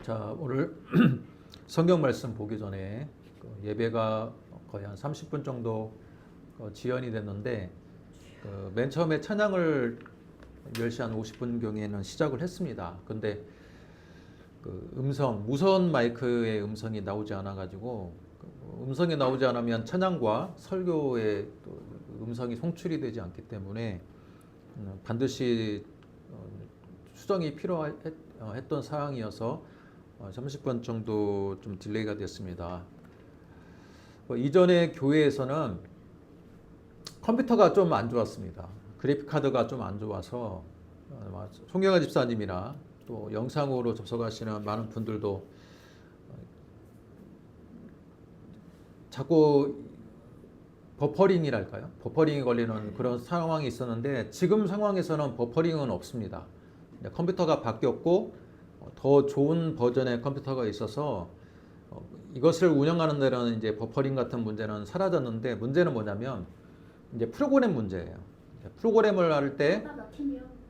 자, 오늘 성경 말씀 보기 전에 예배가 거의 한 30분 정도 지연이 됐는데 맨 처음에 찬양을 10시 한 50분경에는 시작을 했습니다. 근데 무선 마이크의 음성이 나오지 않아 가지고 음성이 나오지 않으면 찬양과 설교의 또 음성이 송출이 되지 않기 때문에 반드시 수정이 필요했던 사항이어서 30분 정도 좀 딜레이가 됐습니다. 이전에 교회에서는 컴퓨터가 좀 안 좋았습니다. 그래픽 카드가 좀 안 좋아서 송경아 집사님이나 또 영상으로 접속하시는 많은 분들도 자꾸 버퍼링이랄까요? 버퍼링이 걸리는 그런 상황이 있었는데 지금 상황에서는 버퍼링은 없습니다. 컴퓨터가 바뀌었고 더 좋은 버전의 컴퓨터가 있어서 이것을 운영하는 데는 이제 버퍼링 같은 문제는 사라졌는데 문제는 뭐냐면 이제 프로그램 문제예요. 프로그램을 할 때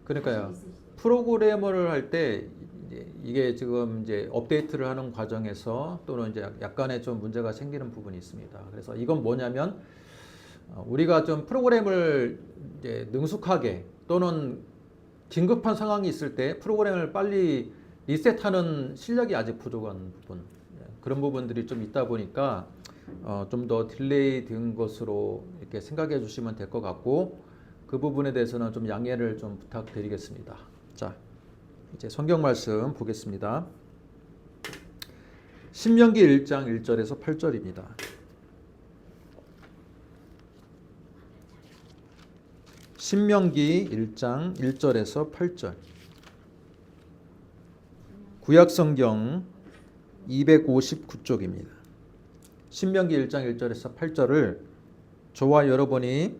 그러니까요. 프로그램을 할 때 이게 지금 이제 업데이트를 하는 과정에서 또는 이제 약간의 좀 문제가 생기는 부분이 있습니다. 그래서 이건 뭐냐면 우리가 좀 프로그램을 이제 능숙하게 또는 긴급한 상황이 있을 때 프로그램을 빨리 리셋하는 실력이 아직 부족한 부분, 그런 부분들이 좀 있다 보니까 좀 더 딜레이 된 것으로 이렇게 생각해 주시면 될 것 같고 그 부분에 대해서는 좀 양해를 좀 부탁드리겠습니다. 자, 이제 성경 말씀 보겠습니다. 신명기 1장 1절에서 8절입니다. 신명기 1장 1절에서 8절. 구약성경 259쪽입니다. 신명기 1장 1절에서 8절을 저와 여러분이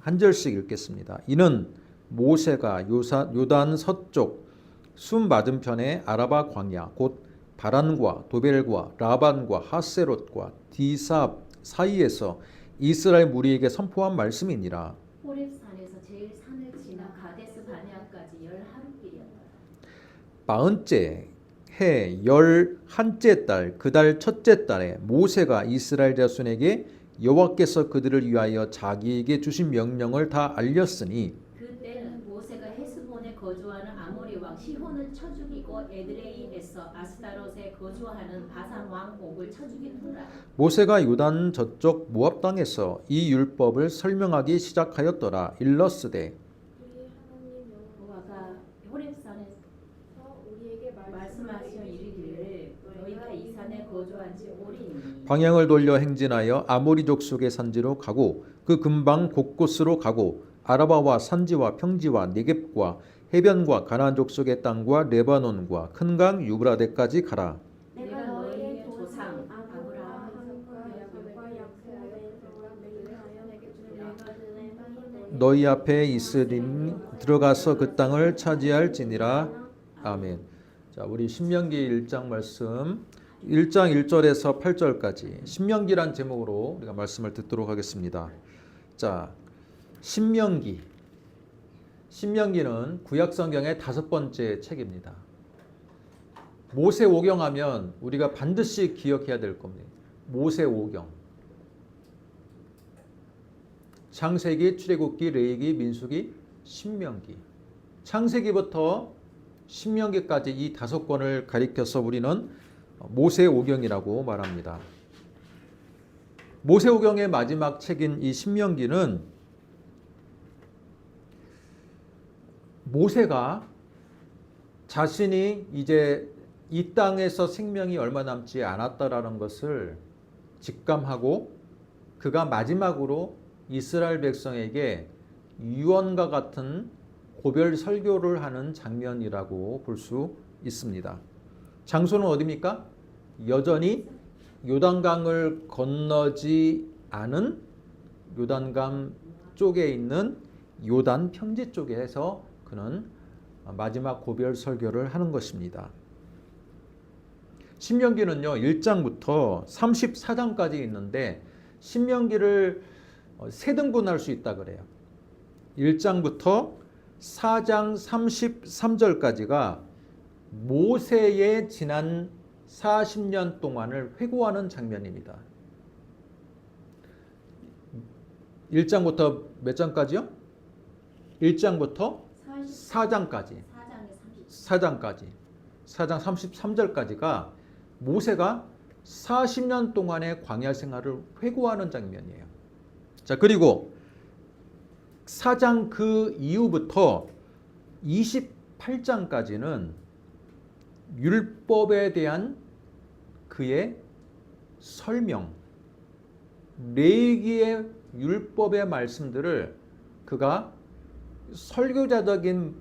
한 절씩 읽겠습니다. 이는 모세가 요단 서쪽 숨 맞은편의 아라바 광야 곧 바란과 도벨과 라반과 하세롯과 디삽 사이에서 이스라엘 무리에게 선포한 말씀이니라. 호렙산에서 제일 산을 지나 가데스 바네아까지 10하루길이었다. 40째 해 11째 달 그 달 첫째 달에 모세가 이스라엘 자손에게 여호와께서 그들을 위하여 자기에게 주신 명령을 다 알렸으니 그때는 모세가 헤스본에 거주하는 아모리 왕 시혼을 쳐 죽이고 에드레이에서 아스타롯에 거주하는 바산 왕 옥을 쳐 죽인 후라. 모세가 요단 저쪽 모압 땅에서 이 율법을 설명하기 시작하였더라. 일러스되 여호와가 호렙산에서 우리에게 말씀하시어 이르기를 너희가 이 산에 거주한 지 오래니 방향을 돌려 행진하여 아모리 족속의 산지로 가고 그 근방 곳곳으로 가고 아라바와 산지와 평지와 네겝과 해변과 가나안 족속의 땅과 레바논과 큰 강 유브라데까지 가라. 내가 너희의 조상 아브라함과 너희 앞에 있으리니 들어가서 그 땅을 차지할지니라. 아멘. 자, 우리 신명기 1장 말씀 1장 1절에서 8절까지 신명기란 제목으로 우리가 말씀을 듣도록 하겠습니다. 자, 신명기는 구약 성경의 5번째 책입니다. 모세오경 하면 우리가 반드시 기억해야 될 겁니다. 모세오경. 창세기, 출애굽기, 레위기, 민수기, 신명기. 창세기부터 신명기까지 이 5권을 가리켜서 우리는 모세오경이라고 말합니다. 모세오경의 마지막 책인 이 신명기는 모세가 자신이 이제 이 땅에서 생명이 얼마 남지 않았다라는 것을 직감하고 그가 마지막으로 이스라엘 백성에게 유언과 같은 고별 설교를 하는 장면이라고 볼 수 있습니다. 장소는 어디입니까? 여전히 요단강을 건너지 않은 요단강 쪽에 있는 요단 평지 쪽에 해서 그는 마지막 고별 설교를 하는 것입니다. 신명기는요 1장부터 34장까지 있는데 신명기를 3등분할 수 있다 그래요. 1장부터 4장 33절까지가 모세의 지난 40년 동안을 회고하는 장면입니다. 1장부터 몇 장까지요? 1장부터 4장까지. 4장까지. 4장 33절까지가 모세가 40년 동안의 광야 생활을 회고하는 장면이에요. 자, 그리고 4장 그 이후부터 28장까지는 율법에 대한 그의 설명, 레위기의 율법의 말씀들을 그가 설교자적인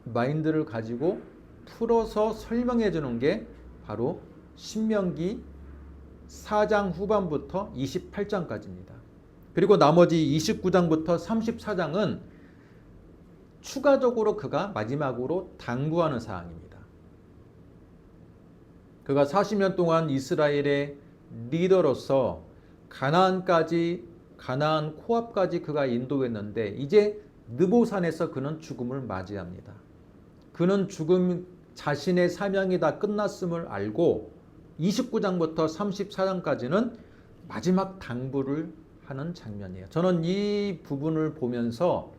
마인드를 가지고 풀어서 설명해 주는 게 바로 신명기 4장 후반부터 28장까지입니다. 그리고 나머지 29장부터 34장은 추가적으로 그가 마지막으로 당부하는 사항입니다. 그가 40년 동안 이스라엘의 리더로서 가나안 코앞까지 그가 인도했는데 이제 느보산에서 그는 죽음을 맞이합니다. 그는 자신의 사명이 다 끝났음을 알고 29장부터 34장까지는 마지막 당부를 하는 장면이에요. 저는 이 부분을 보면서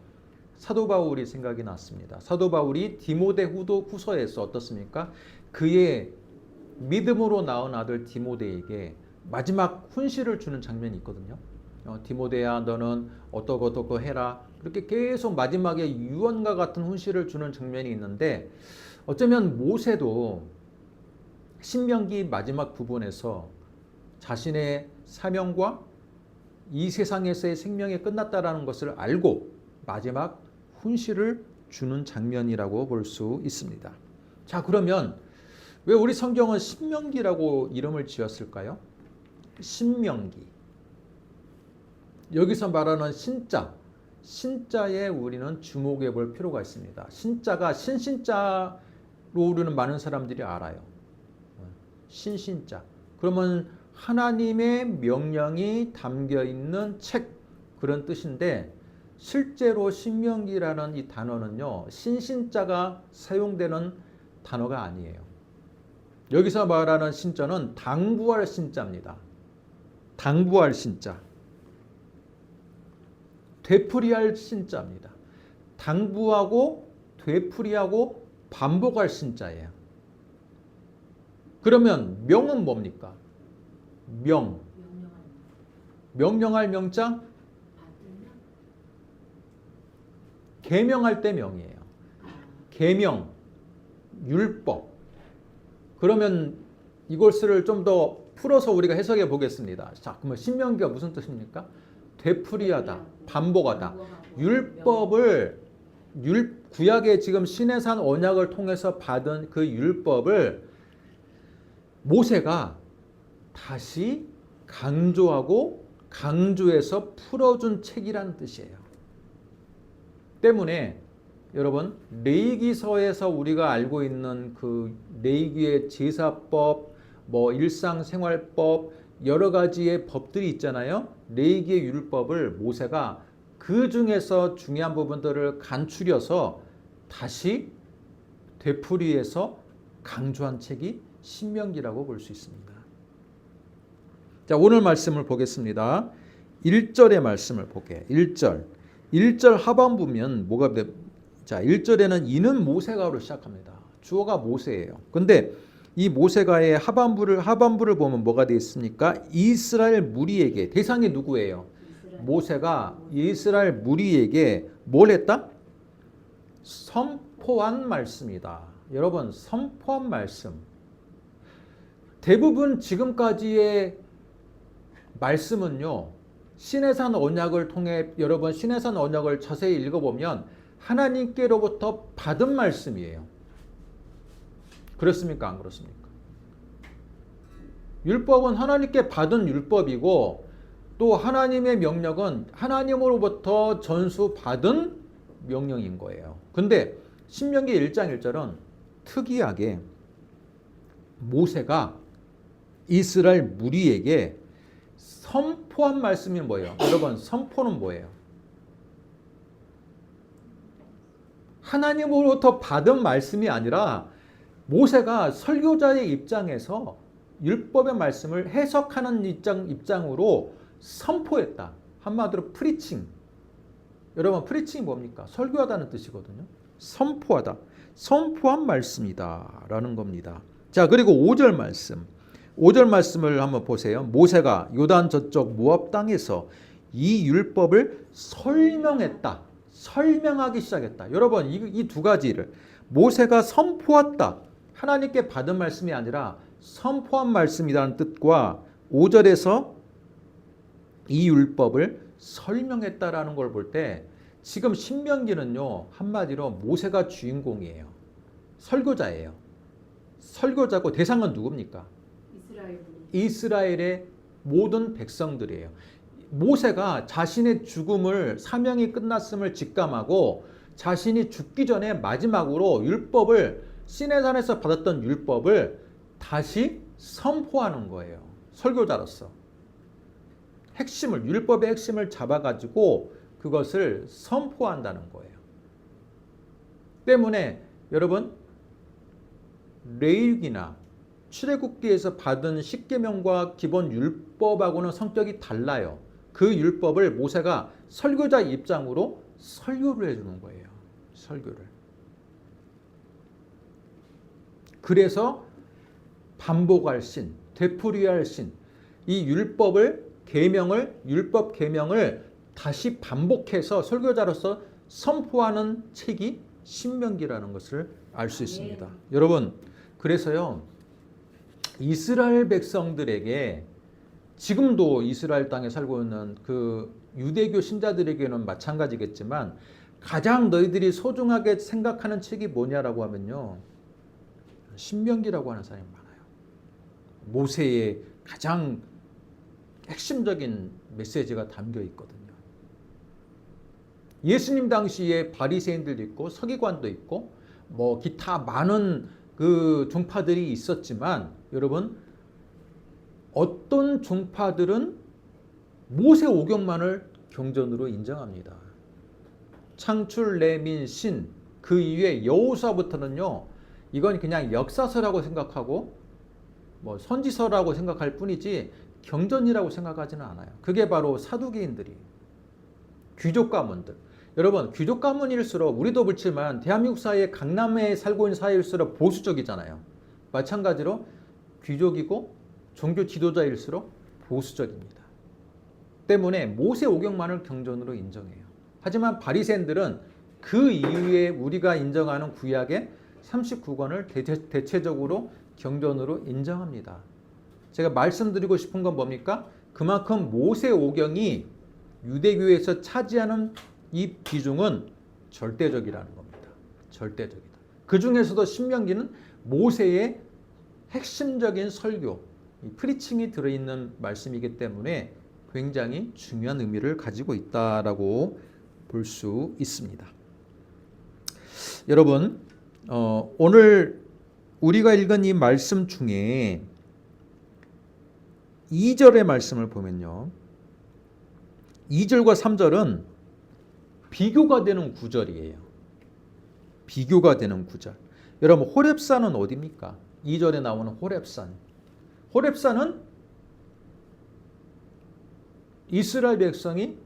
사도 바울이 생각이 났습니다. 사도 바울이 디모데 후서에서 어떻습니까? 그의 믿음으로 낳은 아들 디모데에게 마지막 훈시를 주는 장면이 있거든요. 디모데야 너는 어떠고 해라. 그렇게 계속 마지막에 유언과 같은 훈시를 주는 장면이 있는데 어쩌면 모세도 신명기 마지막 부분에서 자신의 사명과 이 세상에서의 생명이 끝났다라는 것을 알고 마지막 훈시를 주는 장면이라고 볼 수 있습니다. 자, 그러면 왜 우리 성경은 신명기라고 이름을 지었을까요? 신명기. 여기서 말하는 신자에 우리는 주목해 볼 필요가 있습니다. 신자가 신자로 우리는 많은 사람들이 알아요. 신자. 그러면 하나님의 명령이 담겨 있는 책 그런 뜻인데 실제로 신명기라는 이 단어는요. 신자가 사용되는 단어가 아니에요. 여기서 말하는 신자는 당부할 신자입니다. 당부할 신자. 되풀이할 신자입니다. 당부하고 되풀이하고 반복할 신자예요. 그러면 명은 뭡니까? 명령할 명자? 계명할 때 명이에요. 계명, 율법. 그러면 이것을 좀 더 풀어서 우리가 해석해 보겠습니다. 자, 그러면 신명기가 무슨 뜻입니까? 되풀이하다, 반복하다. 율법을 구약의 지금 시내산 언약을 통해서 받은 그 율법을 모세가 다시 강조하고 강조해서 풀어준 책이라는 뜻이에요. 때문에 여러분 레위기서에서 우리가 알고 있는 그 레위기의 제사법, 일상생활법 여러 가지의 법들이 있잖아요. 레위기의 율법을 모세가 그 중에서 중요한 부분들을 간추려서 다시 되풀이해서 강조한 책이 신명기라고 볼 수 있습니다. 자, 오늘 말씀을 보겠습니다. 1절의 말씀을 볼게요. 1절 하반부면 뭐가 돼? 자, 1절에는 이는 모세가로 시작합니다. 주어가 모세예요. 근데 이 모세가의 하반부를 보면 뭐가 되어 있습니까? 이스라엘 무리에게, 대상이 누구예요? 모세가 이스라엘 무리에게 뭘 했다? 선포한 말씀이다. 여러분, 선포한 말씀. 대부분 지금까지의 말씀은요. 시내산 언약을 통해 여러분 시내산 언약을 자세히 읽어보면 하나님께로부터 받은 말씀이에요. 그렇습니까? 안 그렇습니까? 율법은 하나님께 받은 율법이고 또 하나님의 명령은 하나님으로부터 전수받은 명령인 거예요. 근데 신명기 1장 1절은 특이하게 모세가 이스라엘 무리에게 선포한 말씀이 뭐예요? 여러분, 선포는 뭐예요? 하나님으로부터 받은 말씀이 아니라 모세가 설교자의 입장에서 율법의 말씀을 해석하는 입장으로 선포했다. 한마디로 프리칭. 여러분 프리칭이 뭡니까? 설교하다는 뜻이거든요. 선포하다. 선포한 말씀이다 라는 겁니다. 자, 그리고 5절 말씀. 5절 말씀을 한번 보세요. 모세가 요단 저쪽 모압 땅에서 이 율법을 설명했다. 설명하기 시작했다. 여러분 이 두 가지를 모세가 선포했다. 하나님께 받은 말씀이 아니라 선포한 말씀이라는 뜻과 5절에서 이 율법을 설명했다라는 걸 볼 때 지금 신명기는요 한마디로 모세가 주인공이에요. 설교자예요. 설교자고 대상은 누굽니까? 이스라엘의 모든 백성들이에요. 모세가 자신의 죽음을 사명이 끝났음을 직감하고 자신이 죽기 전에 마지막으로 율법을 시내산에서 받았던 율법을 다시 선포하는 거예요. 설교자로서 핵심을 율법의 핵심을 잡아가지고 그것을 선포한다는 거예요. 때문에 여러분 레위기나 출애굽기에서 받은 십계명과 기본 율법하고는 성격이 달라요. 그 율법을 모세가 설교자 입장으로 설교를 해주는 거예요. 설교를. 그래서 반복할 신, 되풀이할 신, 이 율법 계명을 다시 반복해서 설교자로서 선포하는 책이 신명기라는 것을 알 수 있습니다. 여러분, 그래서요, 이스라엘 백성들에게 지금도 이스라엘 땅에 살고 있는 그 유대교 신자들에게는 마찬가지겠지만 가장 너희들이 소중하게 생각하는 책이 뭐냐라고 하면요, 신명기라고 하는 사람이 많아요. 모세의 가장 핵심적인 메시지가 담겨 있거든요. 예수님 당시에 바리새인들도 있고 서기관도 있고 뭐 기타 많은 그 종파들이 있었지만 여러분 어떤 종파들은 모세 오경만을 경전으로 인정합니다. 창출, 레민, 신, 그 이후에 여호수아부터는요 이건 그냥 역사서라고 생각하고 뭐 선지서라고 생각할 뿐이지 경전이라고 생각하지는 않아요. 그게 바로 사두개인들이 귀족 가문들. 여러분 귀족 가문일수록 우리도 그렇지만 대한민국 사회에 강남에 살고 있는 사회일수록 보수적이잖아요. 마찬가지로 귀족이고 종교 지도자일수록 보수적입니다. 때문에 모세 오경만을 경전으로 인정해요. 하지만 바리새인들은 그 이후에 우리가 인정하는 구약의 39권을 대체적으로 경전으로 인정합니다. 제가 말씀드리고 싶은 건 뭡니까? 그만큼 모세 오경이 유대교에서 차지하는 이 비중은 절대적이라는 겁니다. 절대적이다. 그 중에서도 신명기는 모세의 핵심적인 설교, 프리칭이 들어있는 말씀이기 때문에 굉장히 중요한 의미를 가지고 있다라고 볼 수 있습니다. 여러분, 오늘 우리가 읽은 이 말씀 중에 2절의 말씀을 보면요. 2절과 3절은 비교가 되는 구절이에요. 비교가 되는 구절. 여러분 호렙산은 어디입니까? 2절에 나오는 호렙산. 호렙산은 이스라엘 백성이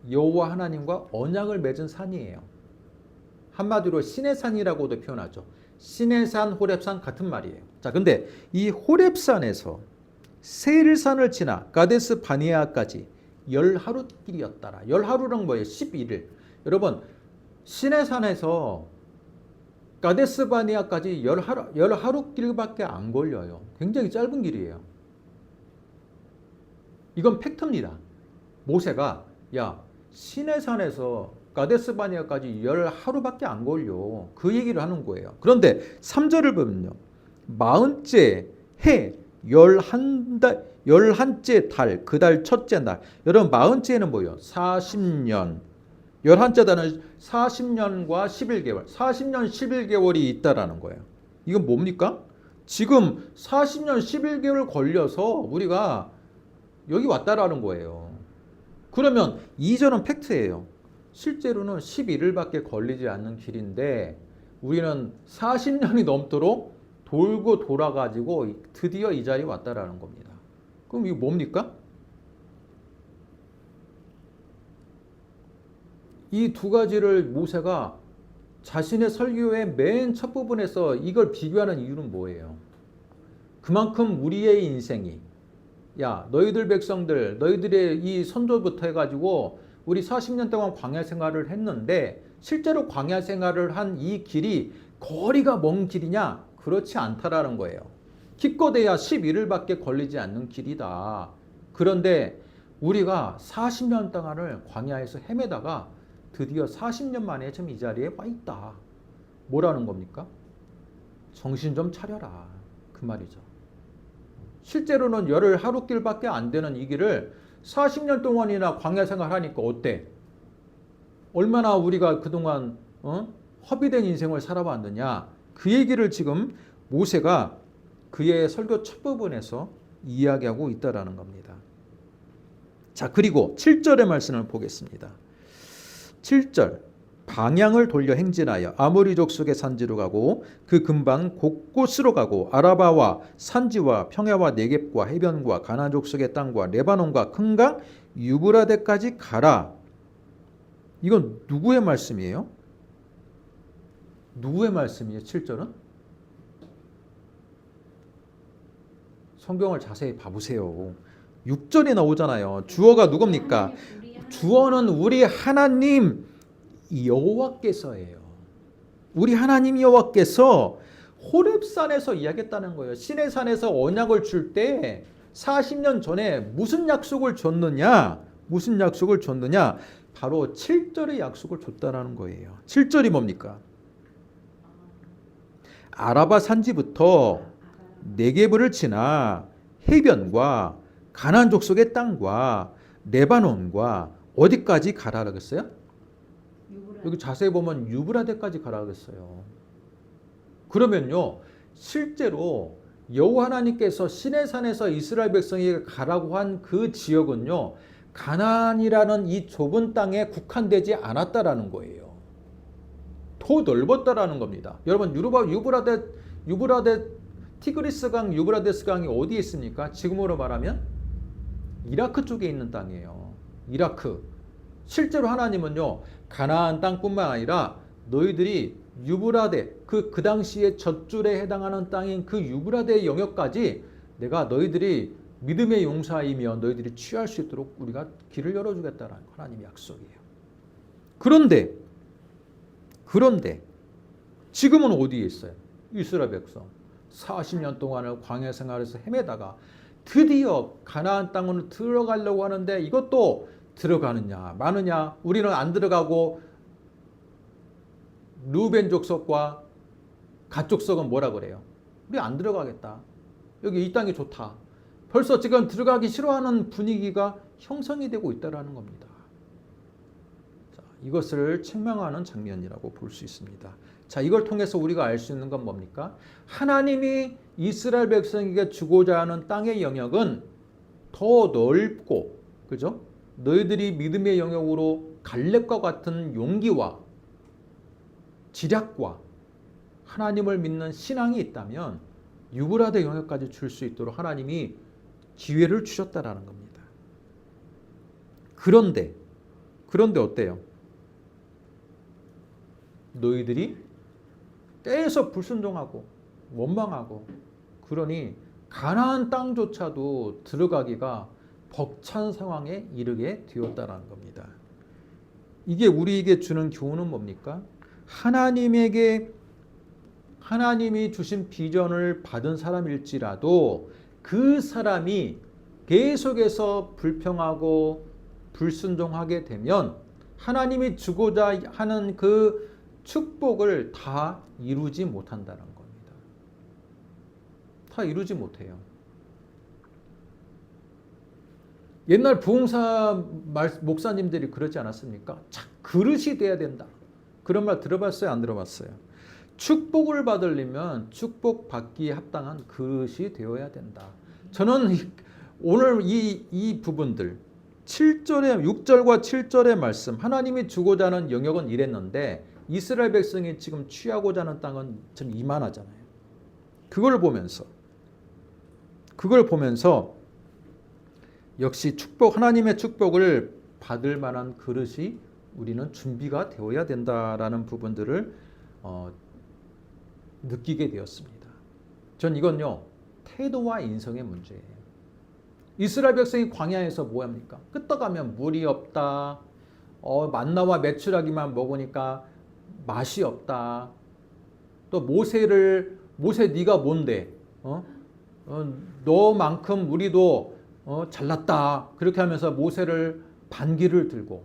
여호와 하나님과 언약을 맺은 산이에요. 한마디로 신의 산이라고도 표현하죠. 신의 산, 호렙산 같은 말이에요. 자, 근데 이 호렙산에서 세일산을 지나 가데스 바네아까지 10하루길이었더라. 10하루는 뭐예요? 11일. 여러분 신의 산에서 가데스 바네아까지 10하루길밖에 안 걸려요. 굉장히 짧은 길이에요. 이건 팩트입니다. 모세가 야 신의 산에서 가데스 바네아까지 10하루밖에 안 걸려. 그 얘기를 하는 거예요. 그런데 3절을 보면요. 40째 해 11째 달, 그 달 첫째 날. 여러분 40째는 뭐예요? 40년. 11째 달은 40년과 11개월. 40년 11개월이 있다라는 거예요. 이건 뭡니까? 지금 40년 11개월 걸려서 우리가 여기 왔다라는 거예요. 그러면 2절은 팩트예요. 실제로는 11일밖에 걸리지 않는 길인데 우리는 40년이 넘도록 돌고 돌아가지고 드디어 이 자리에 왔다라는 겁니다. 그럼 이거 뭡니까? 이 두 가지를 모세가 자신의 설교의 맨 첫 부분에서 이걸 비교하는 이유는 뭐예요? 그만큼 우리의 인생이, 야 너희들 백성들, 너희들의 이 선조부터 해가지고 우리 40년 동안 광야 생활을 했는데 실제로 광야 생활을 한 이 길이 거리가 먼 길이냐? 그렇지 않다라는 거예요. 기껏해야 11일밖에 걸리지 않는 길이다. 그런데 우리가 40년 동안을 광야에서 헤매다가 드디어 40년 만에 지금 이 자리에 와 있다. 뭐라는 겁니까? 정신 좀 차려라. 그 말이죠. 실제로는 열흘 하루길밖에 안 되는 이 길을 40년 동안이나 광야 생활하니까 어때? 얼마나 우리가 그동안 허비된 인생을 살아왔느냐. 그 얘기를 지금 모세가 그의 설교 첫 부분에서 이야기하고 있다라는 겁니다. 자, 그리고 7절의 말씀을 보겠습니다. 7절, 방향을 돌려 행진하여 아모리 족속의 산지로 가고 그 근방 곳곳으로 가고 아라바와 산지와 평야와 네겝과 해변과 가나안 족속의 땅과 레바논과 큰 강 유브라데까지 가라. 이건 누구의 말씀이에요? 누구의 말씀이에요? 7절은? 성경을 자세히 봐보세요. 6절에 나오잖아요. 주어가 누굽니까? 주어는 우리 하나님 여호와께서예요. 우리 하나님 여호와께서 호렙산에서 이야기했다는 거예요. 시내산에서 언약을 줄 때 40년 전에 무슨 약속을 줬느냐? 무슨 약속을 줬느냐? 바로 7절의 약속을 줬다는 거예요. 7절이 뭡니까? 아라바 산지부터 네게브를 지나 해변과 가나안 족속의 땅과 레바논과 어디까지 가라 그랬어요? 여기 자세히 보면 유브라데까지 가라 그랬어요. 그러면요, 실제로 여호와 하나님께서 시내산에서 이스라엘 백성에게 가라고 한 그 지역은요, 가나안이라는 이 좁은 땅에 국한되지 않았다라는 거예요. 더 넓었다라는 겁니다. 여러분, 유브라데 티그리스 강, 유브라데스 강이 어디에 있습니까? 지금으로 말하면 이라크 쪽에 있는 땅이에요. 이라크. 실제로 하나님은요, 가나안 땅뿐만 아니라 너희들이 유브라데, 그 당시에 젖줄에 해당하는 땅인 그 유브라데 영역까지 내가 너희들이 믿음의 용사이며 너희들이 취할 수 있도록 우리가 길을 열어주겠다는 하나님의 약속이에요. 그런데 지금은 어디에 있어요? 이스라엘 백성 40년 동안을 광야 생활에서 헤매다가 드디어 가나안 땅으로 들어가려고 하는데 이것도 들어가느냐 마느냐. 우리는 안 들어가고 루벤 족속과 갓 족속은 뭐라 그래요? 우리 안 들어가겠다. 여기 이 땅이 좋다. 벌써 지금 들어가기 싫어하는 분위기가 형성이 되고 있다는 겁니다. 자, 이것을 책망하는 장면이라고 볼 수 있습니다. 자, 이걸 통해서 우리가 알 수 있는 건 뭡니까? 하나님이 이스라엘 백성에게 주고자 하는 땅의 영역은 더 넓고, 그죠? 너희들이 믿음의 영역으로 갈렙과 같은 용기와 지략과 하나님을 믿는 신앙이 있다면 유브라데 영역까지 줄 수 있도록 하나님이 기회를 주셨다라는 겁니다. 그런데 어때요? 너희들이 계속 불순종하고 원망하고 그러니 가나안 땅조차도 들어가기가 벅찬 상황에 이르게 되었다라는 겁니다. 이게 우리에게 주는 교훈은 뭡니까? 하나님이 주신 비전을 받은 사람일지라도 그 사람이 계속해서 불평하고 불순종하게 되면 하나님이 주고자 하는 그 축복을 다 이루지 못한다는 겁니다. 다 이루지 못해요. 옛날 부흥사 목사님들이 그러지 않았습니까? 그릇이 돼야 된다. 그런 말 들어봤어요? 안 들어봤어요? 축복을 받으려면 축복받기에 합당한 그릇이 되어야 된다. 저는 오늘 이 부분들 6절과 7절의 말씀, 하나님이 주고자 하는 영역은 이랬는데 이스라엘 백성이 지금 취하고자 하는 땅은 좀 이만하잖아요. 그걸 보면서 역시 하나님의 축복을 받을 만한 그릇이 우리는 준비가 되어야 된다라는 부분들을 느끼게 되었습니다. 전 이건요, 태도와 인성의 문제예요. 이스라엘 백성이 광야에서 뭐 합니까? 끄떡하면 물이 없다. 만나와 메추라기만 먹으니까 맛이 없다. 또 모세 네가 뭔데? 너만큼 우리도 잘났다. 그렇게 하면서 모세를 반기를 들고,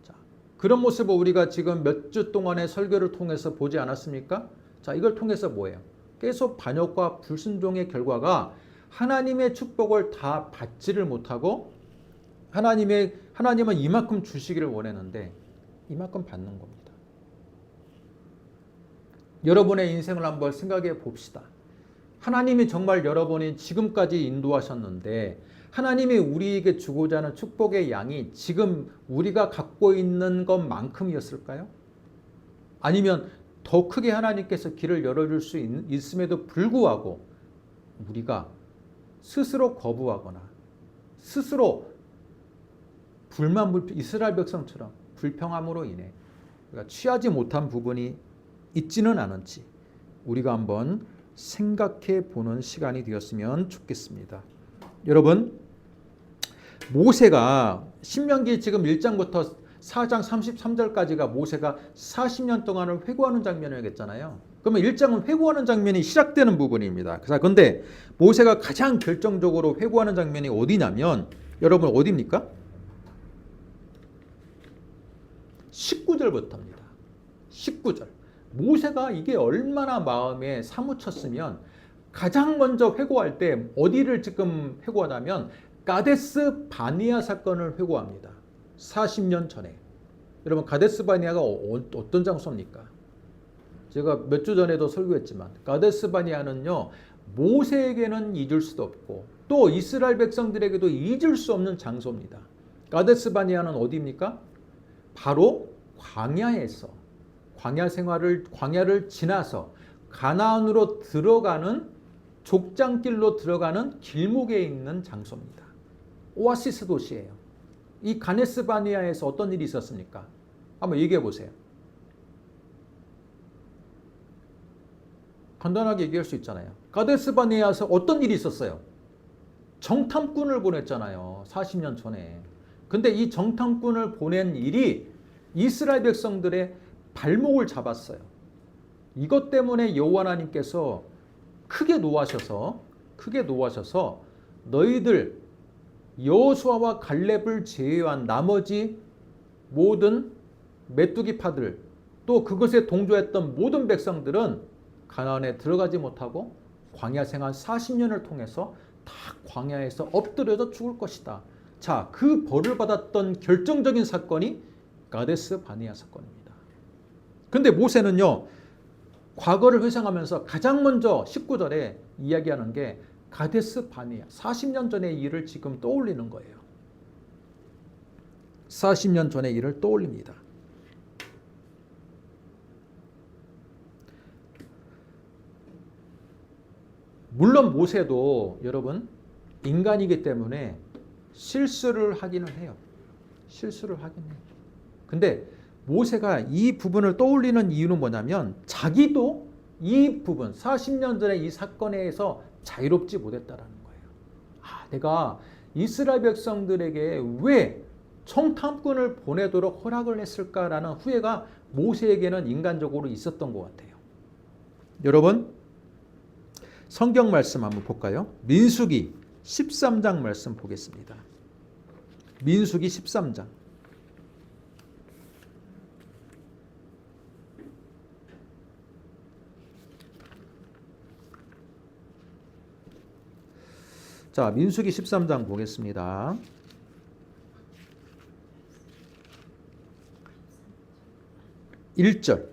자, 그런 모습을 우리가 지금 몇 주 동안의 설교를 통해서 보지 않았습니까? 자, 이걸 통해서 뭐예요? 계속 반역과 불순종의 결과가 하나님의 축복을 다 받지를 못하고 하나님은 이만큼 주시기를 원했는데 이만큼 받는 겁니다. 여러분의 인생을 한번 생각해 봅시다. 하나님이 정말 여러분이 지금까지 인도하셨는데 하나님이 우리에게 주고자 하는 축복의 양이 지금 우리가 갖고 있는 것만큼이었을까요? 아니면 더 크게 하나님께서 길을 열어줄 수 있음에도 불구하고 우리가 스스로 거부하거나 스스로 이스라엘 백성처럼 불평함으로 인해 우리가 취하지 못한 부분이 있지는 않은지 우리가 한번 생각해 보는 시간이 되었으면 좋겠습니다. 여러분, 모세가 신명기 지금 1장부터 4장 33절까지가 모세가 40년 동안을 회고하는 장면이었잖아요. 그러면 1장은 회고하는 장면이 시작되는 부분입니다. 그런데 모세가 가장 결정적으로 회고하는 장면이 어디냐면 여러분 어디입니까? 19절부터입니다. 19절. 모세가 이게 얼마나 마음에 사무쳤으면 가장 먼저 회고할 때 어디를 지금 회고하냐면 가데스 바니아 사건을 회고합니다. 40년 전에. 여러분 가데스 바니아가 어떤 장소입니까? 제가 몇 주 전에도 설교했지만 가데스 바니아는요, 모세에게는 잊을 수도 없고 또 이스라엘 백성들에게도 잊을 수 없는 장소입니다. 가데스 바니아는 어디입니까? 바로 광야에서 광야를 지나서 가나안으로 들어가는 족장길로 들어가는 길목에 있는 장소입니다. 오아시스 도시예요. 이 가데스 바니아에서 어떤 일이 있었습니까? 한번 얘기해 보세요. 간단하게 얘기할 수 있잖아요. 가데스 바니아에서 어떤 일이 있었어요? 정탐꾼을 보냈잖아요. 40년 전에. 근데 이 정탐꾼을 보낸 일이 이스라엘 백성들의 발목을 잡았어요. 이것 때문에 여호와 하나님께서 크게 노하셔서 너희들 여호수아와 갈렙을 제외한 나머지 모든 메뚜기파들 또 그것에 동조했던 모든 백성들은 가나안에 들어가지 못하고 광야 생활 40년을 통해서 다 광야에서 엎드려져 죽을 것이다. 자, 그 벌을 받았던 결정적인 사건이 가데스 바니아 사건입니다. 근데 모세는요, 과거를 회상하면서 가장 먼저 19절에 이야기하는 게 가데스 바니아 40년 전의 일을 지금 떠올리는 거예요. 40년 전의 일을 떠올립니다. 물론 모세도 여러분 인간이기 때문에 실수를 하기는 해요. 근데 모세가 이 부분을 떠올리는 이유는 뭐냐면 자기도 이 부분 40년 전에 이 사건에서 자유롭지 못했다라는 거예요. 내가 이스라엘 백성들에게 왜 정탐꾼을 보내도록 허락을 했을까라는 후회가 모세에게는 인간적으로 있었던 것 같아요. 여러분 성경 말씀 한번 볼까요? 민수기 13장 말씀 보겠습니다. 민수기 13장. 자, 민수기 13장 보겠습니다. 1절과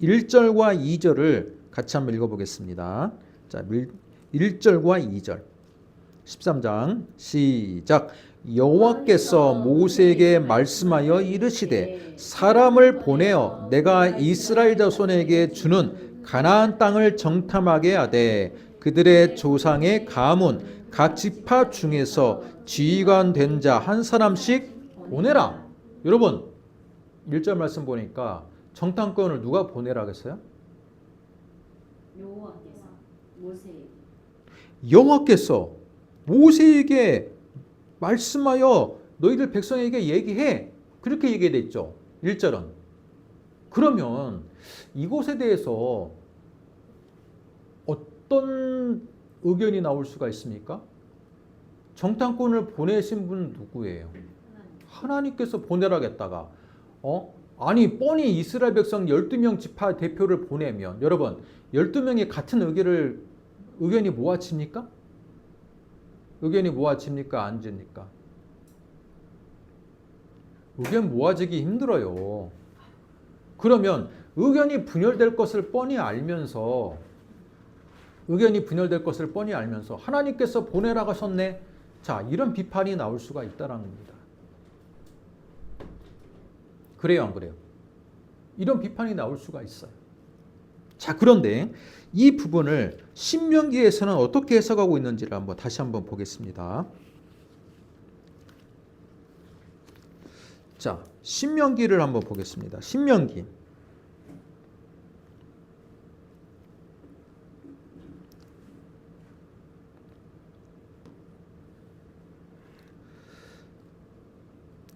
2절을 같이 한번 읽어보겠습니다. 자, 1절과 2절 13장 시작. 여호와께서 모세에게 말씀하여 이르시되 사람을 보내어 내가 이스라엘 자손에게 주는 가나안 땅을 정탐하게 하되 그들의 조상의 가문 각 지파 중에서 지휘관 된 자 한 사람씩 보내라. 여러분 1절 말씀 보니까 정탐꾼을 누가 보내라 했어요? 여호와께서 모세에게 여호와께서 모세에게 말씀하여 너희들 백성에게 얘기해. 그렇게 얘기돼 있죠. 1절은. 그러면 이곳에 대해서 어떤 의견이 나올 수가 있습니까? 정탐꾼을 보내신 분 누구예요? 하나님께서 보내라겠다가 아니 뻔히 이스라엘 백성 12명 지파 대표를 보내면 여러분 12명이 같은 의견이 모아집니까? 의견이 모아집니까? 안 집니까? 의견 모아지기 힘들어요. 그러면 의견이 분열될 것을 뻔히 알면서 하나님께서 보내라고 하셨네. 자, 이런 비판이 나올 수가 있다는 겁니다. 그래요, 안 그래요? 이런 비판이 나올 수가 있어요. 자, 그런데 이 부분을 신명기에서는 어떻게 해석하고 있는지를 다시 한번 보겠습니다. 자, 신명기를 한번 보겠습니다. 신명기.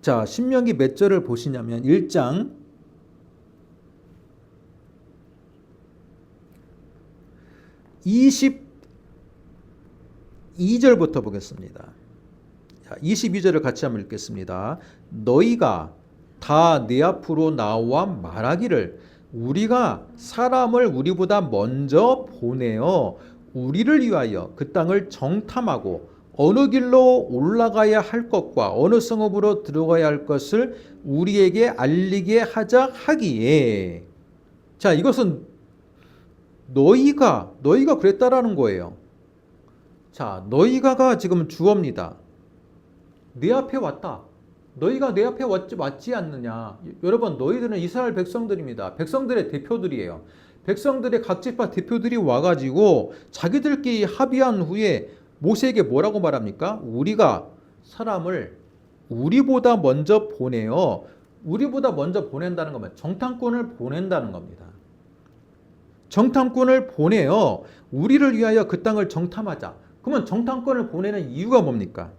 자, 신명기 몇 절을 보시냐면 1장 22절부터 보겠습니다. 22절을 같이 한번 읽겠습니다. 너희가 다 내 앞으로 나와 말하기를 우리가 사람을 우리보다 먼저 보내어 우리를 위하여 그 땅을 정탐하고 어느 길로 올라가야 할 것과 어느 성읍으로 들어가야 할 것을 우리에게 알리게 하자 하기에. 자, 이것은 너희가 그랬다라는 거예요. 자, 너희가가 지금 주어입니다. 내 앞에 왔다. 너희가 내 앞에 왔지 않느냐. 여러분, 너희들은 이스라엘 백성들입니다. 백성들의 대표들이에요. 백성들의 각 지파 대표들이 와가지고 자기들끼리 합의한 후에 모세에게 뭐라고 말합니까? 우리가 사람을 우리보다 먼저 보내요. 우리보다 먼저 보낸다는 거면 정탐꾼을 보낸다는 겁니다. 정탐꾼을 보내요. 우리를 위하여 그 땅을 정탐하자. 그러면 정탐꾼을 보내는 이유가 뭡니까?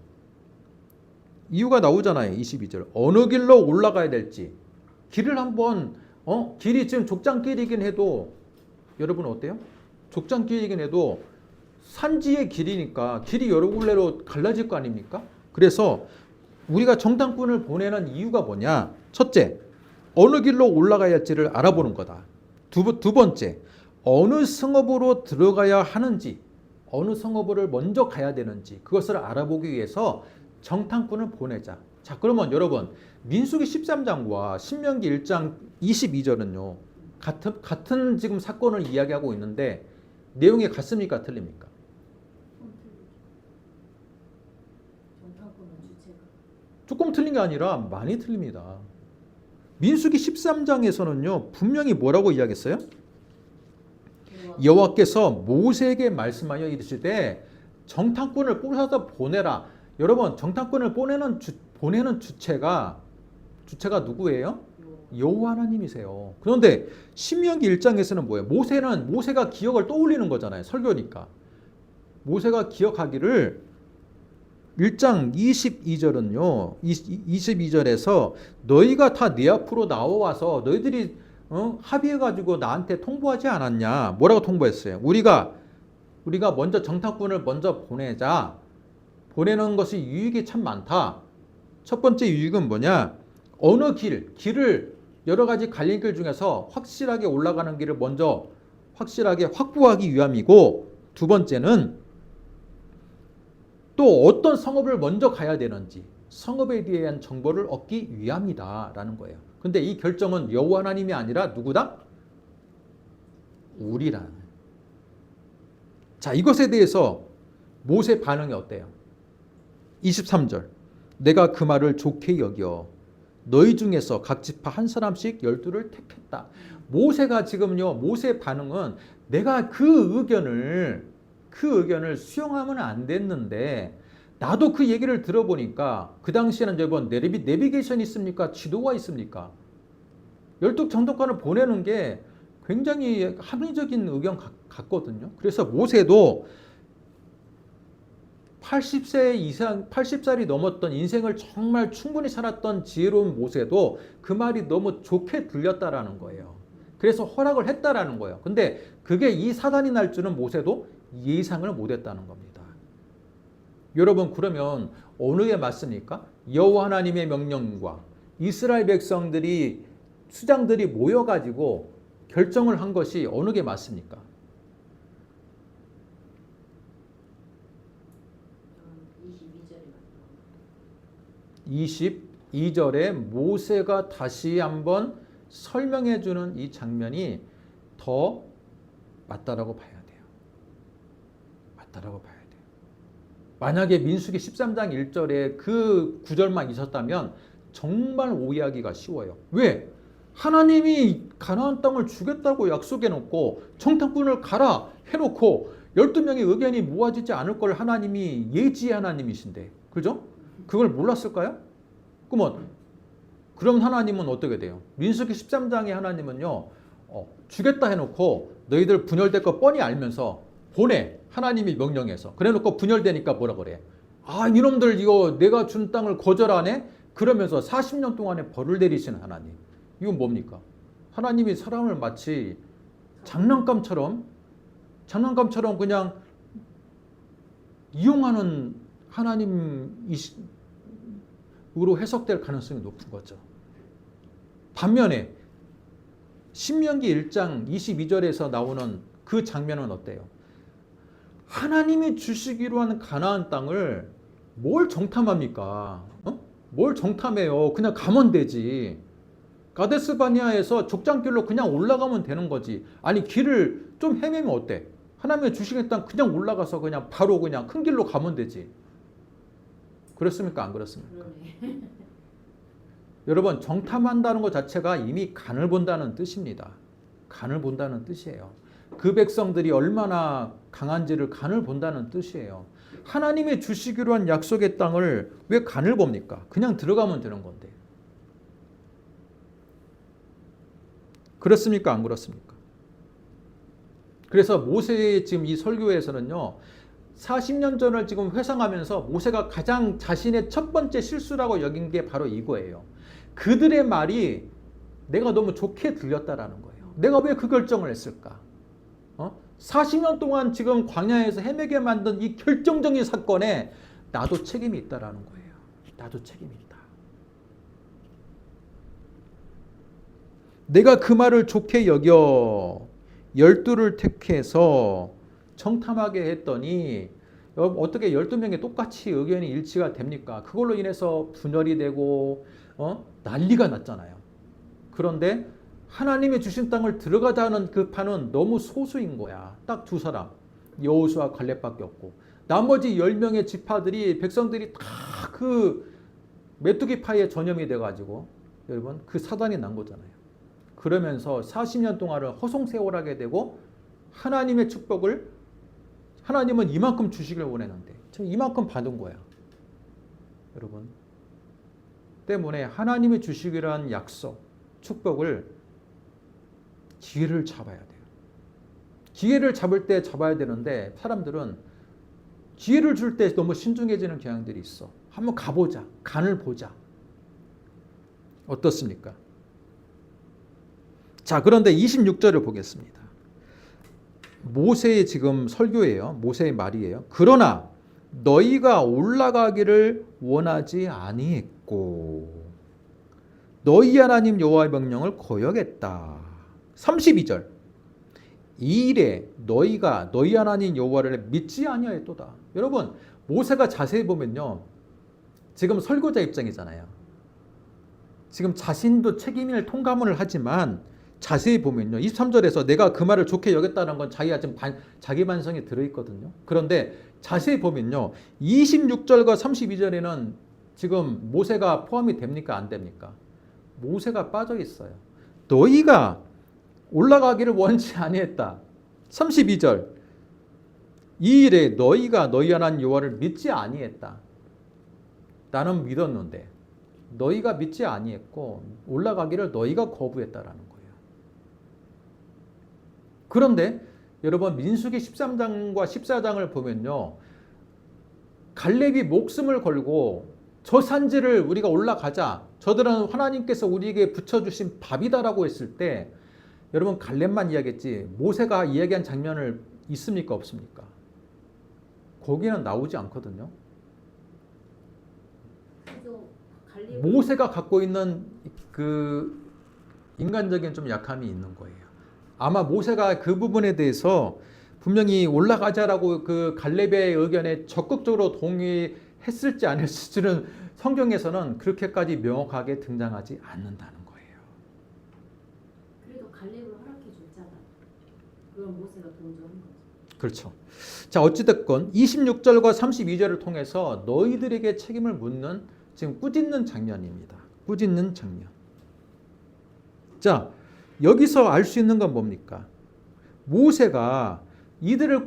이유가 나오잖아요. 22절. 어느 길로 올라가야 될지. 길을 한번 길이 지금 족장길이긴 해도 여러분 어때요? 족장길이긴 해도 산지의 길이니까 길이 여러 굴레로 갈라질 거 아닙니까? 그래서 우리가 정탐꾼을 보내는 이유가 뭐냐? 첫째, 어느 길로 올라가야 할지를 알아보는 거다. 두 번째, 어느 성읍으로 들어가야 하는지, 어느 성읍을 먼저 가야 되는지 그것을 알아보기 위해서 정탐꾼을 보내자. 자, 그러면 여러분 민수기 13장과 신명기 1장 22절은요 같은 지금 사건을 이야기하고 있는데 내용이 같습니까? 틀립니까? 정탐꾼은 주체가 조금 틀린 게 아니라 많이 틀립니다. 민수기 13장에서는요 분명히 뭐라고 이야기했어요? 여호와께서 모세에게 말씀하여 이르시되 정탐꾼을 뽑아서 보내라. 여러분 정탐꾼을 보내는 주체가 누구예요? 여호와 하나님이세요. 그런데 신명기 1장에서는 뭐예요? 모세가 기억을 떠올리는 거잖아요. 설교니까. 모세가 기억하기를 1장 22절은요. 22절에서 너희가 다 내 앞으로 나와서 너희들이 합의해가지고 나한테 통보하지 않았냐? 뭐라고 통보했어요? 우리가 먼저 정탐꾼을 먼저 보내자. 보내는 것이 유익이 참 많다. 첫 번째 유익은 뭐냐? 어느 길을 여러 가지 갈림길 중에서 확실하게 올라가는 길을 먼저 확실하게 확보하기 위함이고, 두 번째는 또 어떤 성읍을 먼저 가야 되는지 성읍에 대한 정보를 얻기 위함이다라는 거예요. 근데 이 결정은 여호와 하나님이 아니라 누구다? 우리라는. 자, 이것에 대해서 모세 반응이 어때요? 23절. 내가 그 말을 좋게 여겨 너희 중에서 각 지파 한 사람씩 12를 택했다. 모세가 지금요, 모세의 반응은 내가 그 의견을 수용하면 안 됐는데 나도 그 얘기를 들어보니까 그 당시에는 여러분 내비게이션이 있습니까? 지도가 있습니까? 12장독관을 보내는 게 굉장히 합리적인 의견 같거든요. 그래서 모세도 80세 이상, 80살이 넘었던 인생을 정말 충분히 살았던 지혜로운 모세도 그 말이 너무 좋게 들렸다라는 거예요. 그래서 허락을 했다라는 거예요. 근데 그게 이 사단이 날 줄은 모세도 예상을 못했다는 겁니다. 여러분, 그러면 어느 게 맞습니까? 여호와 하나님의 명령과 이스라엘 백성들이 수장들이 모여가지고 결정을 한 것이 어느 게 맞습니까? 22절에 모세가 다시 한번 설명해 주는 이 장면이 더 맞다라고 봐야 돼요. 맞다라고 봐야 돼요. 만약에 민수기 13장 1절에 그 구절만 있었다면 정말 오해하기가 쉬워요. 왜? 하나님이 가나안 땅을 주겠다고 약속해 놓고 정탐꾼을 가라 해놓고 12명의 의견이 모아지지 않을 걸 하나님이 예지의 하나님이신데, 그죠? 그걸 몰랐을까요? 그럼 하나님은 어떻게 돼요? 민수기 13장의 하나님은요, 주겠다 해놓고 너희들 분열될 거 뻔히 알면서 보내. 하나님이 명령해서. 그래 놓고 분열되니까 뭐라 그래? 아, 이놈들 이거 내가 준 땅을 거절하네? 그러면서 40년 동안에 벌을 내리시는 하나님. 이건 뭡니까? 하나님이 사람을 마치 장난감처럼 그냥 이용하는 하나님이시 으로 해석될 가능성이 높은 거죠. 반면에 신명기 1장 22절에서 나오는 그 장면은 어때요? 하나님이 주시기로 한 가나안 땅을 뭘 정탐합니까? 뭘 정탐해요? 그냥 가면 되지. 가데스 바네아에서 족장길로 그냥 올라가면 되는 거지. 아니, 길을 좀 헤매면 어때? 하나님이 주시겠다는 땅 그냥 올라가서 그냥 바로 그냥 큰 길로 가면 되지. 그렇습니까? 안 그렇습니까? 여러분, 정탐한다는 것 자체가 이미 간을 본다는 뜻입니다. 간을 본다는 뜻이에요. 그 백성들이 얼마나 강한지를 간을 본다는 뜻이에요. 하나님이 주시기로 한 약속의 땅을 왜 간을 봅니까? 그냥 들어가면 되는 건데. 그렇습니까? 안 그렇습니까? 그래서 모세의 지금 이 설교에서는요, 40년 전을 지금 회상하면서 모세가 가장 자신의 첫 번째 실수라고 여긴 게 바로 이거예요. 그들의 말이 내가 너무 좋게 들렸다라는 거예요. 내가 왜 그 결정을 했을까? 40년 동안 지금 광야에서 헤매게 만든 이 결정적인 사건에 나도 책임이 있다라는 거예요. 나도 책임이 있다. 내가 그 말을 좋게 여겨 12를 택해서 정탐하게 했더니 어떻게 12명이 똑같이 의견이 일치가 됩니까? 그걸로 인해서 분열이 되고 난리가 났잖아요. 그런데 하나님의 주신 땅을 들어가자는 그 판은 너무 소수인 거야. 딱 두 사람, 여호수아 갈렙밖에 없고 나머지 10명의 지파들이 백성들이 다 그 메뚜기 파이에 전염이 돼가지고 여러분 그 사단이 난 거잖아요. 그러면서 40년 동안을 허송세월하게 되고 하나님의 축복을 하나님은 이만큼 주시길 원했는데 지금 이만큼 받은 거야. 여러분 때문에 하나님이 주시기로 한 약속, 축복을 기회를 잡아야 돼요. 기회를 잡을 때 잡아야 되는데 사람들은 기회를 줄 때 너무 신중해지는 경향들이 있어. 한번 가보자. 간을 보자. 어떻습니까? 자, 그런데 26절을 보겠습니다. 모세의 지금 설교예요. 모세의 말이에요. 그러나 너희가 올라가기를 원하지 아니했고 너희 하나님 여호와의 명령을 거역했다. 32절. 이 일에 너희가 너희 하나님 여호와를 믿지 아니하였도다. 여러분, 모세가 자세히 보면요. 지금 설교자 입장이잖아요. 지금 자신도 책임을 통감을 하지만 자세히 보면요. 23절에서 내가 그 말을 좋게 여겼다는 건 자기가 지금 자기 반성이 들어있거든요. 그런데 자세히 보면요. 26절과 32절에는 지금 모세가 포함이 됩니까? 안 됩니까? 모세가 빠져 있어요. 너희가 올라가기를 원치 아니했다. 32절. 이 일에 너희가 너희 하나님 여호와를 믿지 아니했다. 나는 믿었는데 너희가 믿지 아니했고 올라가기를 너희가 거부했다라는 거예요. 그런데 여러분 민수기 13장과 14장을 보면요. 갈렙이 목숨을 걸고 저 산지를 우리가 올라가자. 저들은 하나님께서 우리에게 붙여주신 밥이다라고 했을 때 여러분 갈렙만 이야기했지 모세가 이야기한 장면을 있습니까? 없습니까? 거기는 나오지 않거든요. 모세가 갖고 있는 그 인간적인 좀 약함이 있는 거예요. 아마 모세가 그 부분에 대해서 분명히 올라가자라고 그 갈렙의 의견에 적극적으로 동의했을지 안 했을지는 성경에서는 그렇게까지 명확하게 등장하지 않는다는 거예요. 그래도 갈렙을 허락해 줬잖아. 그럼 모세가 동조한 거죠. 그렇죠. 자, 어찌됐건 26절과 32절을 통해서 너희들에게 책임을 묻는 지금 꾸짖는 장면입니다. 꾸짖는 장면. 자, 여기서 알 수 있는 건 뭡니까? 모세가 이들을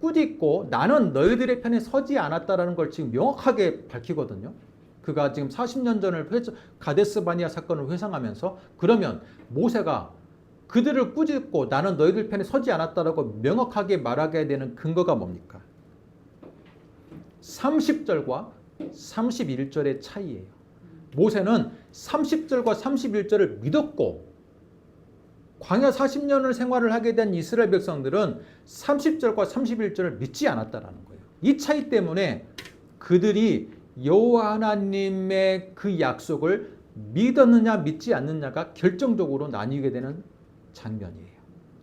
꾸짖고 나는 너희들의 편에 서지 않았다라는 걸 지금 명확하게 밝히거든요. 그가 지금 40년 전을 가데스 바니아 사건을 회상하면서 그러면 모세가 그들을 꾸짖고 나는 너희들 편에 서지 않았다라고 명확하게 말하게 되는 근거가 뭡니까? 30절과 31절의 차이예요. 모세는 30절과 31절을 믿었고 광야 40년을 생활을 하게 된 이스라엘 백성들은 30절과 31절을 믿지 않았다라는 거예요. 이 차이 때문에 그들이 여호와 하나님의 그 약속을 믿었느냐 믿지 않느냐가 결정적으로 나뉘게 되는 장면이에요.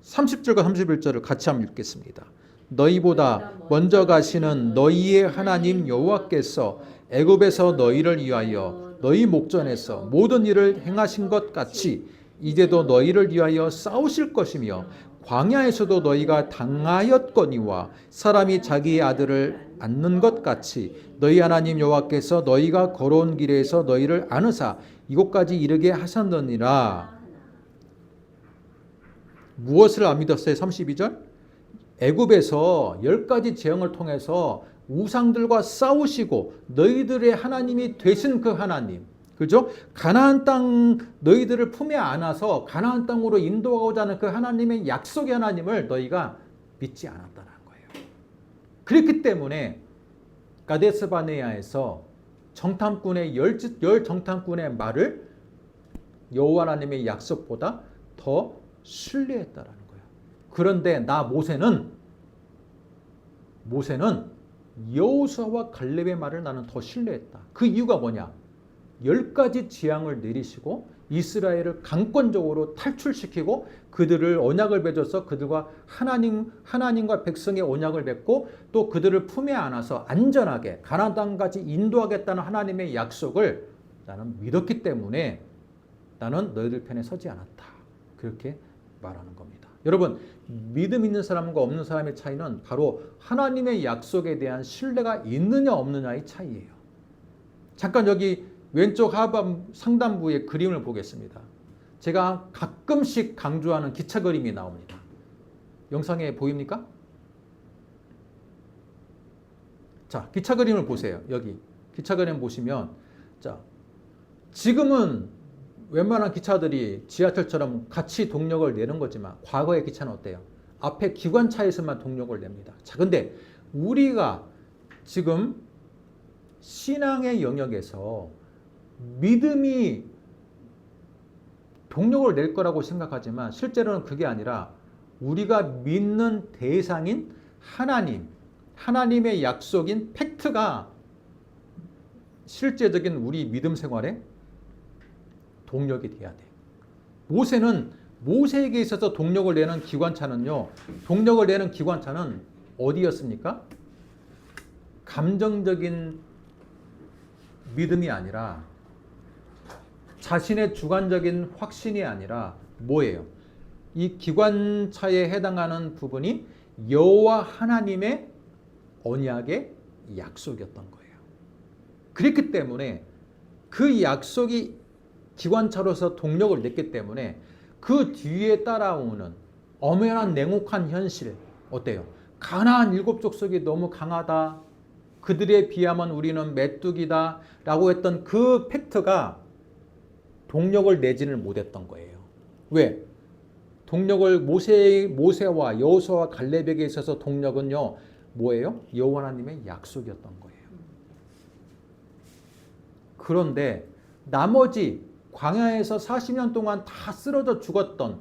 30절과 31절을 같이 한번 읽겠습니다. 너희보다 먼저 가시는 너희의 하나님 여호와께서 애굽에서 너희를 위하여 너희 목전에서 모든 일을 행하신 것 같이 이제도 너희를 위하여 싸우실 것이며 광야에서도 너희가 당하였거니와 사람이 자기의 아들을 안는 것 같이 너희 하나님 여호와께서 너희가 걸어온 길에서 너희를 안으사 이곳까지 이르게 하셨느니라. 무엇을 안 믿었어요? 32절. 애굽에서 10가지 재앙을 통해서 우상들과 싸우시고 너희들의 하나님이 되신 그 하나님, 그죠? 가나안 땅 너희들을 품에 안아서 가나안 땅으로 인도하고자 하는 그 하나님의 약속의 하나님을 너희가 믿지 않았다는 거예요. 그렇기 때문에 가데스 바네아에서 정탐꾼의 열 정탐꾼의 말을 여호와 하나님의 약속보다 더 신뢰했다라는 거예요. 그런데 모세는 여호수아와 갈렙의 말을 나는 더 신뢰했다. 그 이유가 뭐냐? 10가지 재앙을 내리시고 이스라엘을 강권적으로 탈출시키고 그들을 언약을 맺어서 그들과 하나님과 백성의 언약을 맺고 또 그들을 품에 안아서 안전하게 가나안 땅까지 인도하겠다는 하나님의 약속을 나는 믿었기 때문에 나는 너희들 편에 서지 않았다. 그렇게 말하는 겁니다. 여러분, 믿음 있는 사람과 없는 사람의 차이는 바로 하나님의 약속에 대한 신뢰가 있느냐 없느냐의 차이예요. 잠깐 여기 왼쪽 하반 상단부의 그림을 보겠습니다. 제가 가끔씩 강조하는 기차 그림이 나옵니다. 영상에 보입니까? 자, 기차 그림을 보세요. 여기 기차 그림 보시면 자, 지금은 웬만한 기차들이 지하철처럼 같이 동력을 내는 거지만 과거의 기차는 어때요? 앞에 기관차에서만 동력을 냅니다. 자, 근데 우리가 지금 신앙의 영역에서 믿음이 동력을 낼 거라고 생각하지만 실제로는 그게 아니라 우리가 믿는 대상인 하나님의 약속인 팩트가 실제적인 우리 믿음 생활에 동력이 돼야 돼. 모세에게 있어서 동력을 내는 기관차는 어디였습니까? 감정적인 믿음이 아니라 자신의 주관적인 확신이 아니라 뭐예요? 이 기관차에 해당하는 부분이 여호와 하나님의 언약의 약속이었던 거예요. 그랬기 때문에 그 약속이 기관차로서 동력을 냈기 때문에 그 뒤에 따라오는 엄연한 냉혹한 현실 어때요? 가나안 일곱 족속이 너무 강하다. 그들에 비하면 우리는 메뚜기다 라고 했던 그 팩트가 동력을 내지는 못했던 거예요. 왜? 동력을 모세와 여호수아와 갈렙에게 있어서 동력은요 뭐예요? 여호와 하나님의 약속이었던 거예요. 그런데 나머지 광야에서 40년 동안 다 쓰러져 죽었던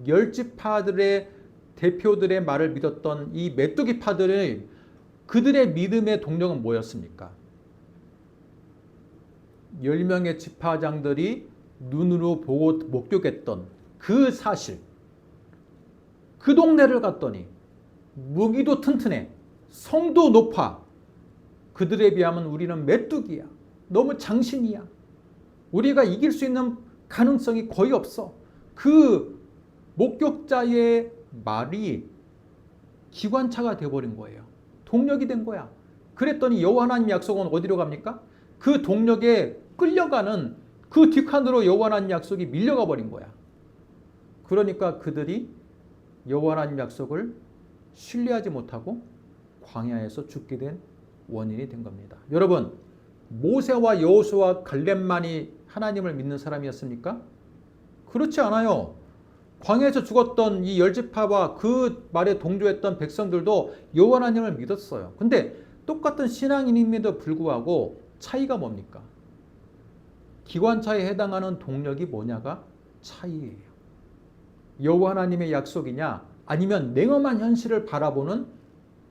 열지파들의 대표들의 말을 믿었던 이 메뚜기파들의 그들의 믿음의 동력은 뭐였습니까? 10명의 지파장들이 눈으로 보고 목격했던 그 사실. 그 동네를 갔더니 무기도 튼튼해, 성도 높아. 그들에 비하면 우리는 메뚜기야. 너무 장신이야. 우리가 이길 수 있는 가능성이 거의 없어. 그 목격자의 말이 기관차가 되어버린 거예요. 동력이 된 거야. 그랬더니 여호와 하나님 약속은 어디로 갑니까? 그 동력에 끌려가는 그 뒷칸으로 여호와 하나님 약속이 밀려가 버린 거야. 그러니까 그들이 여호와 하나님 약속을 신뢰하지 못하고 광야에서 죽게 된 원인이 된 겁니다. 여러분, 모세와 여호수아 갈렙만이 하나님을 믿는 사람이었습니까? 그렇지 않아요. 광야에서 죽었던 이 열지파와 그 말에 동조했던 백성들도 여호와 하나님을 믿었어요. 근데 똑같은 신앙인임에도 불구하고 차이가 뭡니까? 기관차에 해당하는 동력이 뭐냐가 차이예요. 여호와 하나님의 약속이냐 아니면 냉엄한 현실을 바라보는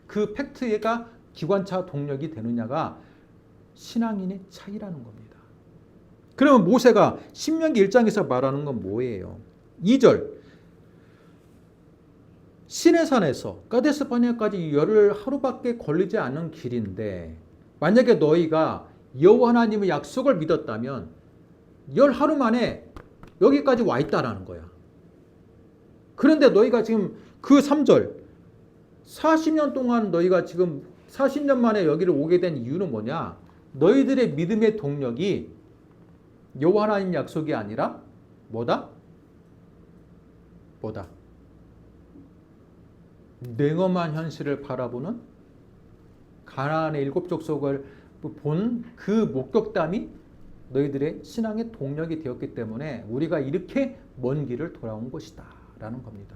그 팩트가 기관차 동력이 되느냐가 신앙인의 차이라는 겁니다. 그러면 모세가 신명기 1장에서 말하는 건 뭐예요? 2절 시내산에서 가데스 바네아까지 열흘 하루밖에 걸리지 않은 길인데 만약에 너희가 여호와 하나님의 약속을 믿었다면 열 하루 만에 여기까지 와 있다라는 거야. 그런데 너희가 지금 그 3절 40년 동안 너희가 지금 40년 만에 여기를 오게 된 이유는 뭐냐? 너희들의 믿음의 동력이 여호와 하나님 약속이 아니라 뭐다? 냉엄한 현실을 바라보는 가나안의 일곱 족속을 본 그 목격담이 너희들의 신앙의 동력이 되었기 때문에 우리가 이렇게 먼 길을 돌아온 것이다 라는 겁니다.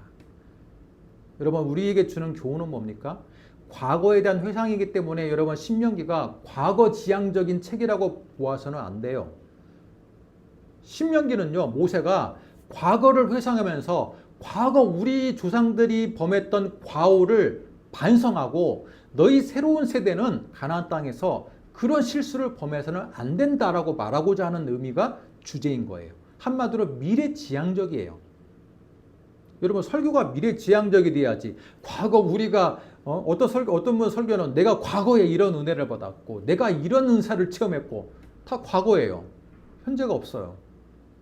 여러분, 우리에게 주는 교훈은 뭡니까? 과거에 대한 회상이기 때문에 여러분 신명기가 과거 지향적인 책이라고 보아서는 안 돼요. 신명기는요, 모세가 과거를 회상하면서 과거 우리 조상들이 범했던 과오를 반성하고 너희 새로운 세대는 가나안 땅에서 그런 실수를 범해서는 안 된다라고 말하고자 하는 의미가 주제인 거예요. 한마디로 미래지향적이에요. 여러분, 설교가 미래지향적이 돼야지. 과거 우리가 어떤 분 설교는 내가 과거에 이런 은혜를 받았고 내가 이런 은사를 체험했고 다 과거예요. 현재가 없어요.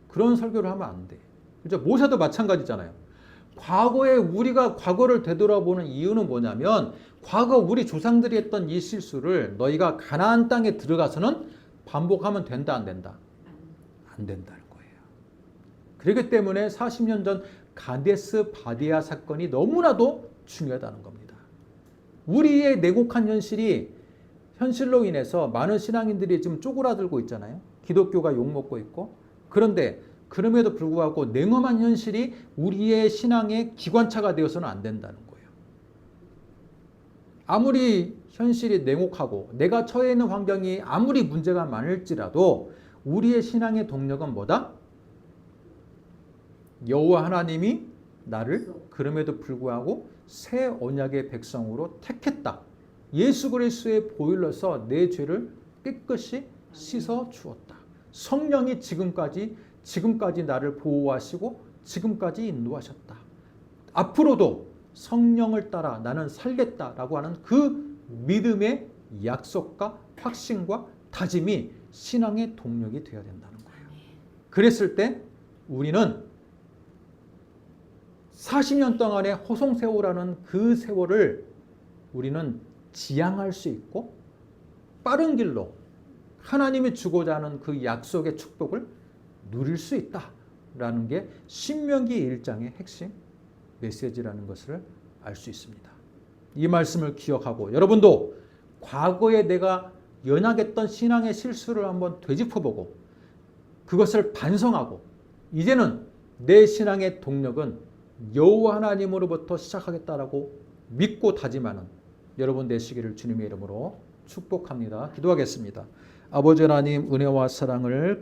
그런 설교를 하면 안 돼. 그죠? 모세도 마찬가지잖아요. 과거에 우리가 과거를 되돌아보는 이유는 뭐냐면 과거 우리 조상들이 했던 이 실수를 너희가 가나안 땅에 들어가서는 반복하면 된다 안 된다? 안 된다는 거예요. 그렇기 때문에 40년 전 가데스 바네아 사건이 너무나도 중요하다는 겁니다. 우리의 냉혹한 현실로 인해서 많은 신앙인들이 지금 쪼그라들고 있잖아요. 기독교가 욕먹고 있고. 그런데 그럼에도 불구하고 냉엄한 현실이 우리의 신앙의 기관차가 되어서는 안 된다는 거예요. 아무리 현실이 냉혹하고 내가 처해 있는 환경이 아무리 문제가 많을지라도 우리의 신앙의 동력은 뭐다? 여호와 하나님이 나를 그럼에도 불구하고 새 언약의 백성으로 택했다. 예수 그리스도의 보혈로서 내 죄를 깨끗이 씻어 주었다. 성령이 지금까지 나를 보호하시고 지금까지 인도하셨다. 앞으로도 성령을 따라 나는 살겠다라고 하는 그 믿음의 약속과 확신과 다짐이 신앙의 동력이 되어야 된다는 거예요. 그랬을 때 우리는 40년 동안의 허송세월이라는 그 세월을 우리는 지향할 수 있고 빠른 길로 하나님이 주고자 하는 그 약속의 축복을 누릴 수 있다라는 게 신명기 1장의 핵심 메시지라는 것을 알 수 있습니다. 이 말씀을 기억하고 여러분도 과거에 내가 연약했던 신앙의 실수를 한번 되짚어보고 그것을 반성하고 이제는 내 신앙의 동력은 여호와 하나님으로부터 시작하겠다라고 믿고 다짐하는 여러분 되시기를 주님의 이름으로 축복합니다. 기도하겠습니다. 아버지 하나님 은혜와 사랑을